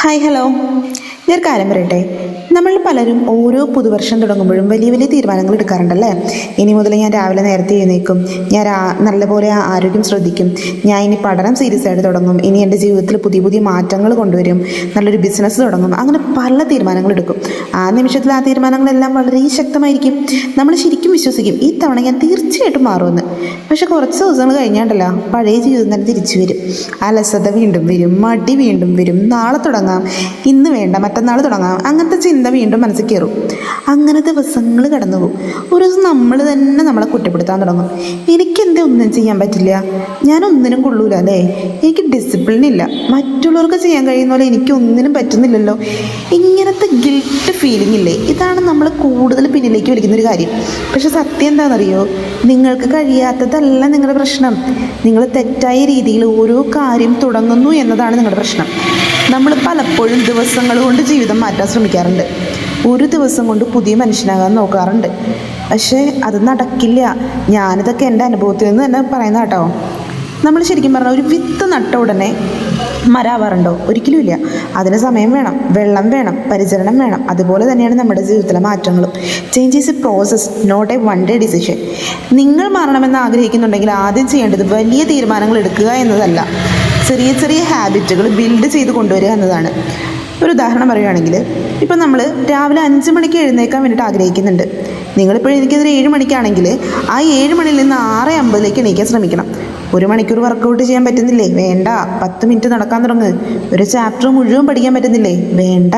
Hi hello, ഞാൻ കാര്യം പറയട്ടെ. നമ്മൾ പലരും ഓരോ പുതുവർഷം തുടങ്ങുമ്പോഴും വലിയ വലിയ തീരുമാനങ്ങൾ എടുക്കാറുണ്ടല്ലേ. ഇനി മുതൽ ഞാൻ രാവിലെ നേരത്തെ എഴുന്നേൽക്കും, ഞാൻ നല്ലപോലെ ആരോഗ്യം ശ്രദ്ധിക്കും, ഞാൻ ഇനി പഠനം സീരിയസ് ആയിട്ട് തുടങ്ങും, ഇനി എൻ്റെ ജീവിതത്തിൽ പുതിയ പുതിയ മാറ്റങ്ങൾ കൊണ്ടുവരും, നല്ലൊരു ബിസിനസ് തുടങ്ങും, അങ്ങനെ പല തീരുമാനങ്ങൾ എടുക്കും. ആ നിമിഷത്തിൽ ആ തീരുമാനങ്ങളെല്ലാം വളരെ ശക്തമായിരിക്കും. നമ്മൾ ശരിക്കും വിശ്വസിക്കും ഈ തവണ ഞാൻ തീർച്ചയായിട്ടും മാറുമെന്ന്. പക്ഷെ കുറച്ച് ദിവസങ്ങൾ കഴിഞ്ഞാണ്ടല്ലോ പഴയ ജീവിതം തന്നെ തിരിച്ചു വരും. അലസത വീണ്ടും വരും, മടി വീണ്ടും വരും, നാളെ തുടങ്ങാം, ഇന്ന് വേണ്ട മറ്റന്നാൾ തുടങ്ങാം, അങ്ങനത്തെ ചിന്ത വീണ്ടും മനസ്സിൽ കയറും. അങ്ങനെ ദിവസങ്ങൾ കടന്നു പോകും. ഒരു ദിവസം നമ്മൾ തന്നെ നമ്മളെ കുറ്റപ്പെടുത്താൻ തുടങ്ങും. എനിക്കെന്തേ ഒന്നും ചെയ്യാൻ പറ്റില്ല, ഞാനൊന്നിനും കൊള്ളൂല അല്ലേ, എനിക്ക് ഡിസിപ്ലിൻ ഇല്ല, മറ്റുള്ളവർക്ക് ചെയ്യാൻ കഴിയുന്ന പോലെ എനിക്കൊന്നിനും പറ്റുന്നില്ലല്ലോ. ഇങ്ങനത്തെ ഗിൽട്ട് ഫീലിംഗ് ഇല്ലേ, ഇതാണ് നമ്മൾ കൂടുതൽ പിന്നിലേക്ക് വലിക്കുന്നൊരു കാര്യം. പക്ഷെ സത്യം എന്താണെന്നറിയോ, നിങ്ങൾക്ക് കഴിയാത്തതല്ല നിങ്ങളുടെ പ്രശ്നം. നിങ്ങൾ തെറ്റായ രീതിയിൽ ഓരോ കാര്യം തുടങ്ങുന്നു എന്നതാണ് നിങ്ങളുടെ പ്രശ്നം. നമ്മൾ പലപ്പോഴും ദിവസങ്ങൾ കൊണ്ട് ജീവിതം മാറ്റാൻ ശ്രമിക്കാറുണ്ട്, ഒരു ദിവസം കൊണ്ട് പുതിയ മനുഷ്യനാകാൻ നോക്കാറുണ്ട്. പക്ഷേ അത് നടക്കില്ല. ഞാനിതൊക്കെ എൻ്റെ അനുഭവത്തിൽ നിന്ന് തന്നെ പറയുന്ന കേട്ടോ. നമ്മൾ ശരിക്കും പറഞ്ഞാൽ ഒരു വിത്ത് നട്ട ഉടനെ മരാവാറുണ്ടോ? ഒരിക്കലും ഇല്ല. അതിന് സമയം വേണം, വെള്ളം വേണം, പരിചരണം വേണം. അതുപോലെ തന്നെയാണ് നമ്മുടെ ജീവിതത്തിലെ മാറ്റങ്ങളും. Change is a process, not a one day decision. നിങ്ങൾ മാറണമെന്ന് ആഗ്രഹിക്കുന്നുണ്ടെങ്കിൽ ആദ്യം ചെയ്യേണ്ടത് വലിയ തീരുമാനങ്ങൾ എടുക്കുക എന്നതല്ല, ചെറിയ ചെറിയ ഹാബിറ്റുകൾ ബിൽഡ് ചെയ്ത് കൊണ്ടുവരിക എന്നതാണ്. ഒരു ഉദാഹരണം പറയുകയാണെങ്കിൽ, ഇപ്പം നമ്മൾ രാവിലെ 5 മണിക്ക് എഴുന്നേൽക്കാൻ വേണ്ടിയിട്ട് ആഗ്രഹിക്കുന്നുണ്ട്. നിങ്ങളിപ്പോൾ എനിക്കതൊരു 7 മണിക്കാണെങ്കിൽ ആ 7 മണിയിൽ നിന്ന് 6:50 എണീക്കാൻ ശ്രമിക്കണം. 1 മണിക്കൂർ വർക്കൗട്ട് ചെയ്യാൻ പറ്റുന്നില്ലേ? വേണ്ട. 10 മിനിറ്റ് നടക്കാൻ തുടങ്ങ്. ഒരു ചാപ്റ്റർ മുഴുവൻ പഠിക്കാൻ പറ്റുന്നില്ലേ? വേണ്ട.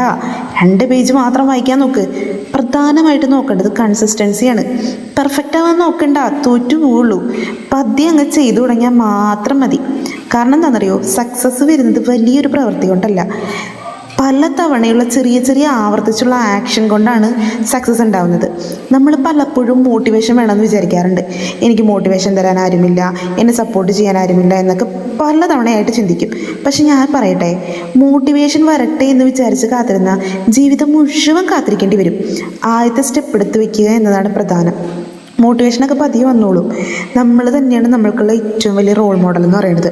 2 പേജ് മാത്രം വായിക്കാൻ നോക്ക്. പ്രധാനമായിട്ട് നോക്കേണ്ടത് കൺസിസ്റ്റൻസിയാണ്. പെർഫെക്റ്റ് ആവാൻ നോക്കണ്ട, തോറ്റു പോവുള്ളൂ. പദ്യം അങ്ങ് ചെയ്തു തുടങ്ങിയാൽ മാത്രം മതി. കാരണം എന്താണെന്നറിയോ, സക്സസ് വരുന്നത് വലിയൊരു പ്രവൃത്തി കൊണ്ടല്ല, പല തവണയുള്ള ചെറിയ ചെറിയ ആവർത്തിച്ചുള്ള ആക്ഷൻ കൊണ്ടാണ് സക്സസ് ഉണ്ടാവുന്നത്. നമ്മൾ പലപ്പോഴും മോട്ടിവേഷൻ വേണമെന്ന് വിചാരിക്കാറുണ്ട്. എനിക്ക് മോട്ടിവേഷൻ തരാൻ ആരുമില്ല, എന്നെ സപ്പോർട്ട് ചെയ്യാൻ ആരുമില്ല എന്നൊക്കെ പല തവണയായിട്ട് ചിന്തിക്കും. പക്ഷെ ഞാൻ പറയട്ടെ, മോട്ടിവേഷൻ വരട്ടെ എന്ന് വിചാരിച്ച് കാത്തിരുന്ന ജീവിതം മുഴുവൻ കാത്തിരിക്കേണ്ടി വരും. ആദ്യത്തെ സ്റ്റെപ്പ് എടുത്ത് വയ്ക്കുക എന്നതാണ് പ്രധാനം. മോട്ടിവേഷനൊക്കെ പതിയെ വന്നോളൂ. നമ്മൾ തന്നെയാണ് നമ്മൾക്കുള്ള ഏറ്റവും വലിയ റോൾ മോഡൽ എന്ന് പറയുന്നത്.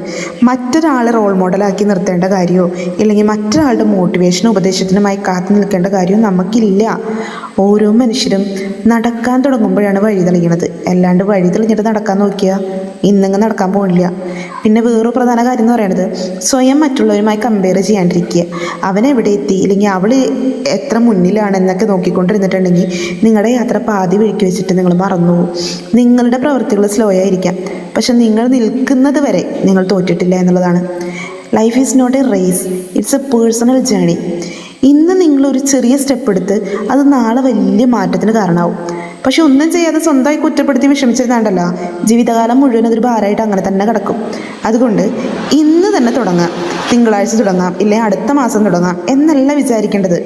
മറ്റൊരാളെ റോൾ മോഡലാക്കി നിർത്തേണ്ട കാര്യമോ ഇല്ലെങ്കിൽ മറ്റൊരാളുടെ മോട്ടിവേഷനും ഉപദേശത്തിനുമായി കാത്തു നിൽക്കേണ്ട കാര്യവും നമുക്കില്ല. ഓരോ മനുഷ്യരും നടക്കാൻ തുടങ്ങുമ്പോഴാണ് വഴി തെളിയണത്. അല്ലാണ്ട് വഴി തെളിഞ്ഞിട്ട് നടക്കാൻ നോക്കിയാൽ ഇന്നങ്ങ് നടക്കാൻ പോകില്ല. പിന്നെ വേറൊരു പ്രധാന കാര്യം എന്ന് പറയുന്നത്, സ്വയം മറ്റുള്ളവരുമായി കമ്പയർ ചെയ്യാണ്ടിരിക്കുക. അവനെവിടെ എത്തി ഇല്ലെങ്കിൽ അവൾ എത്ര മുന്നിലാണ് എന്നൊക്കെ നോക്കിക്കൊണ്ടിരുന്നിട്ടുണ്ടെങ്കിൽ നിങ്ങളുടെ യാത്ര പാതി വഴിക്ക് വെച്ചിട്ട് നിങ്ങൾ മറന്നു പോകും. നിങ്ങളുടെ പ്രവൃത്തികൾ സ്ലോ ആയിരിക്കാം, പക്ഷെ നിങ്ങൾ നിൽക്കുന്നത് വരെ നിങ്ങൾ തോറ്റിട്ടില്ല എന്നുള്ളതാണ്. Life is not a race, it's a personal journey. ഇന്ന് നിങ്ങളൊരു ചെറിയ സ്റ്റെപ്പ് എടുത്ത് അത് നാളെ വലിയ മാറ്റത്തിന് കാരണമാവും. പക്ഷെ ഒന്നും ചെയ്യാതെ സ്വന്തമായി കുറ്റപ്പെടുത്തി വിഷമിച്ചിരുന്നാണ്ടല്ലോ, ജീവിതകാലം മുഴുവൻ അതൊരു ഭാരമായിട്ട് അങ്ങനെ തന്നെ കിടക്കും. അതുകൊണ്ട് ഇന്ന് തന്നെ തുടങ്ങാം. തിങ്കളാഴ്ച തുടങ്ങാം, ഇല്ലെങ്കിൽ അടുത്ത മാസം തുടങ്ങാം എന്നല്ല വിചാരിക്കേണ്ടത്.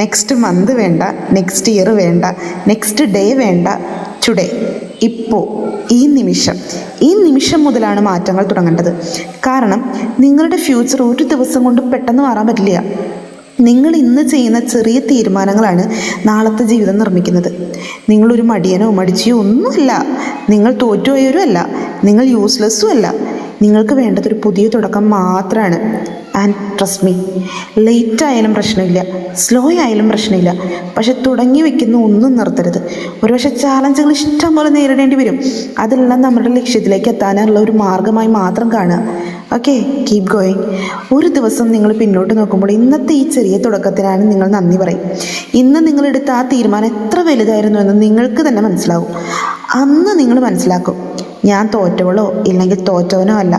നെക്സ്റ്റ് മന്ത് വേണ്ട, നെക്സ്റ്റ് ഇയർ വേണ്ട, നെക്സ്റ്റ് ഡേ വേണ്ട, ടുഡേ, ഇപ്പോൾ, ഈ നിമിഷം മുതലാണ് മാറ്റങ്ങൾ തുടങ്ങേണ്ടത്. കാരണം നിങ്ങളുടെ ഫ്യൂച്ചർ ഒരു ദിവസം കൊണ്ട് പെട്ടെന്ന് മാറാൻ പറ്റില്ല. നിങ്ങൾ ഇന്ന് ചെയ്യുന്ന ചെറിയ തീരുമാനങ്ങളാണ് നാളത്തെ ജീവിതം നിർമ്മിക്കുന്നത്. നിങ്ങളൊരു മടിയനോ മടിച്ചിയോ ഒന്നുമല്ല, നിങ്ങൾ തോറ്റുപോയവരും അല്ല, നിങ്ങൾ യൂസ്ലെസ്സും അല്ല. നിങ്ങൾക്ക് വേണ്ടതൊരു പുതിയ തുടക്കം മാത്രമാണ്. ആൻഡ് ട്രസ്റ്റ് മീ, ലേറ്റ് ആയാലും പ്രശ്നമില്ല, സ്ലോ ആയാലും പ്രശ്നമില്ല, പക്ഷെ തുടങ്ങി വയ്ക്കുന്ന ഒന്നും നിർത്തരുത്. ഒരുപക്ഷെ ചാലഞ്ചുകൾ ഇഷ്ടം പോലെ നേരിടേണ്ടി വരും. അതെല്ലാം നമ്മുടെ ലക്ഷ്യത്തിലേക്ക് എത്താനുള്ള ഒരു മാർഗമായി മാത്രം കാണുക. Okay, keep going. ഒരു ദിവസം നിങ്ങൾ പിന്നോട്ട് നോക്കുമ്പോൾ ഇന്നത്തെ ഈ ചെറിയ തുടക്കത്തിനാണ് നിങ്ങൾ നന്ദി പറയും. ഇന്ന് നിങ്ങളെടുത്ത ആ തീരുമാനം എത്ര വലുതായിരുന്നു എന്ന് നിങ്ങൾക്ക് തന്നെ മനസ്സിലാവും. അന്ന് നിങ്ങൾ മനസ്സിലാക്കും, ഞാൻ തോറ്റവളോ ഇല്ലെങ്കിൽ തോറ്റവനോ അല്ല,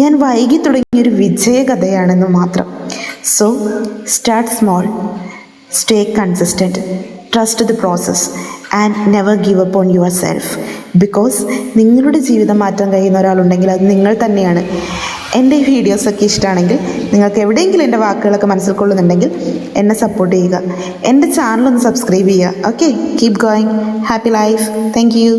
ഞാൻ വൈകി തുടങ്ങിയൊരു വിജയകഥയാണെന്ന് മാത്രം. So start small, stay consistent, trust the process and never give up on your self. Because നിങ്ങളുടെ ജീവിതം മാറ്റാൻ കഴിയുന്ന ഒരാളുണ്ടെങ്കിൽ അത് നിങ്ങൾ തന്നെയാണ്. എൻ്റെ ഈ വീഡിയോസൊക്കെ ഇഷ്ടമാണെങ്കിൽ, നിങ്ങൾക്ക് എവിടെയെങ്കിലും എൻ്റെ വാക്കുകളൊക്കെ മനസ്സിൽ കൊള്ളുന്നുണ്ടെങ്കിൽ എന്നെ സപ്പോർട്ട് ചെയ്യുക. എൻ്റെ ചാനലൊന്ന് സബ്സ്ക്രൈബ് ചെയ്യുക. Okay, keep going. Happy life. Thank you.